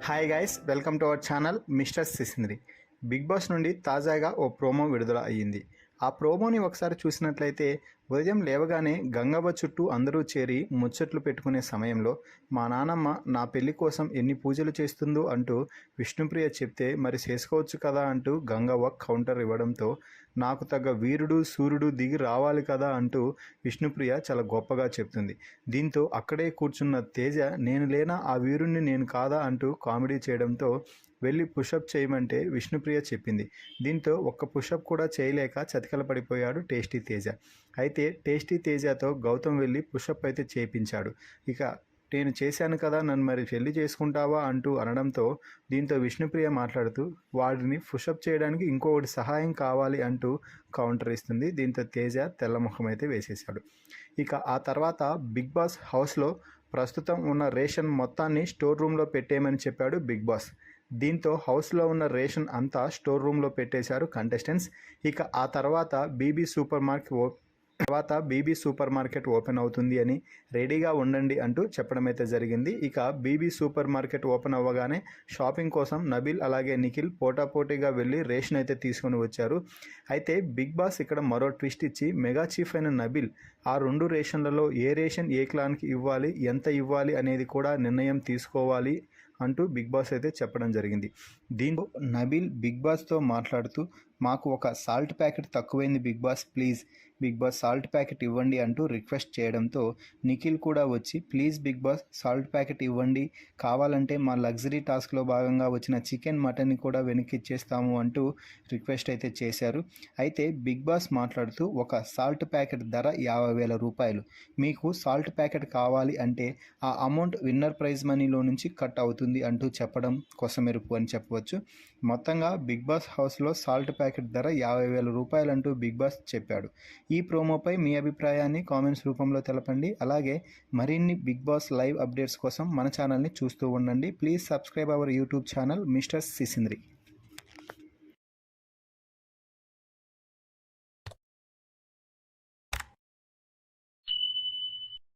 Hi guys, welcome to our channel mister Sisindri. Big boss నుండి తాజాగా ఓ promo విడుదల అయ్యింది. ఆ ప్రోమోని ఒకసారి చూసినట్లయితే ఉదయం లేవగానే గంగవ్వ చుట్టూ అందరూ చేరి ముచ్చట్లు పెట్టుకునే సమయంలో మా నానమ్మ నా పెళ్లి కోసం ఎన్ని పూజలు చేస్తుందో అంటూ విష్ణుప్రియ చెప్తే మరి చేసుకోవచ్చు కదా అంటూ గంగవ్వ కౌంటర్ ఇవ్వడంతో నాకు తగ్గ వీరుడు సూర్యుడు దిగి రావాలి కదా అంటూ విష్ణుప్రియ చాలా గొప్పగా చెప్తుంది. దీంతో అక్కడే కూర్చున్న తేజ నేను లేనా ఆ వీరుణ్ణి నేను కాదా అంటూ కామెడీ చేయడంతో వెళ్ళి పుషప్ చేయమంటే విష్ణుప్రియ చెప్పింది. దీంతో ఒక్క పుషప్ కూడా చేయలేక చతికిల పడిపోయాడు టేస్టీ తేజ. అయితే టేస్టీ తేజతో గౌతమ్ వెళ్ళి పుషప్ అయితే చేయించాడు. ఇక నేను చేశాను కదా, నన్ను మరి పెళ్లి చేసుకుంటావా అంటూ అనడంతో దీంతో విష్ణుప్రియ మాట్లాడుతూ వాడిని పుషప్ చేయడానికి ఇంకొకటి సహాయం కావాలి అంటూ కౌంటర్ ఇస్తుంది. దీంతో తేజ తెల్లముఖం అయితే వేసేశాడు. ఇక ఆ తర్వాత బిగ్ బాస్ హౌస్లో ప్రస్తుతం ఉన్న రేషన్ మొత్తాన్ని స్టోర్ రూమ్లో పెట్టేయమని చెప్పాడు బిగ్ బాస్. దీంతో హౌస్లో ఉన్న రేషన్ అంతా స్టోర్ రూమ్లో పెట్టేశారు కంటెస్టెంట్స్. ఇక ఆ తర్వాత బీబీ సూపర్ మార్కెట్ ఓపెన్ అవుతుంది అని రెడీగా ఉండండి అంటూ చెప్పడం అయితే జరిగింది. ఇక బీబీ సూపర్ మార్కెట్ ఓపెన్ అవ్వగానే షాపింగ్ కోసం నబీల్ అలాగే నిఖిల్ పోటాపోటీగా వెళ్ళి రేషన్ అయితే తీసుకొని వచ్చారు. అయితే బిగ్ బాస్ ఇక్కడ మరో ట్విస్ట్ ఇచ్చి మెగా చీఫ్ అయిన నబీల్ ఆ రెండు రేషన్లలో ఏ రేషన్ ఏ క్లాన్కి ఇవ్వాలి, ఎంత ఇవ్వాలి అనేది కూడా నిర్ణయం తీసుకోవాలి అంటూ బిగ్ బాస్ అయితే చెప్పడం జరిగింది. దీంతో నబీల్ బిగ్ బాస్తో మాట్లాడుతూ మాకు ఒక సాల్ట్ ప్యాకెట్ తక్కువైంది big boss, please big boss salt packet ఇవ్వండి అంటూ రిక్వెస్ట్ చేయడంతో నిఖిల్ కూడా వచ్చి please big boss salt packet ఇవ్వండి, కావాలంటే మా లగ్జరీ టాస్క్లో భాగంగా వచ్చిన చికెన్ మటన్ని కూడా వెనక్కి ఇచ్చేస్తాము అంటూ రిక్వెస్ట్ అయితే చేశారు. అయితే బిగ్ బాస్ మాట్లాడుతూ ఒక సాల్ట్ ప్యాకెట్ ధర 50,000 రూపాయలు, మీకు సాల్ట్ ప్యాకెట్ కావాలి అంటే ఆ అమౌంట్ విన్నర్ ప్రైజ్ మనీలో నుంచి కట్ అవుతుంది అంటూ చెప్పడం కొసమెరుపు అని చెప్పవచ్చు. మొత్తంగా బిగ్ బాస్ హౌస్లో సాల్ట్ ప్యాకెట్ ధర 50,000 రూపాయలు అంటూ బిగ్ బాస్ చెప్పాడు. ఈ ప్రోమోపై మీ అభిప్రాయాన్ని కామెంట్స్ రూపంలో తెలపండి. అలాగే మరిన్ని బిగ్ బాస్ లైవ్ అప్డేట్స్ కోసం మన ఛానల్ని చూస్తూ ఉండండి. Please subscribe our YouTube channel mister సిసింద్రి.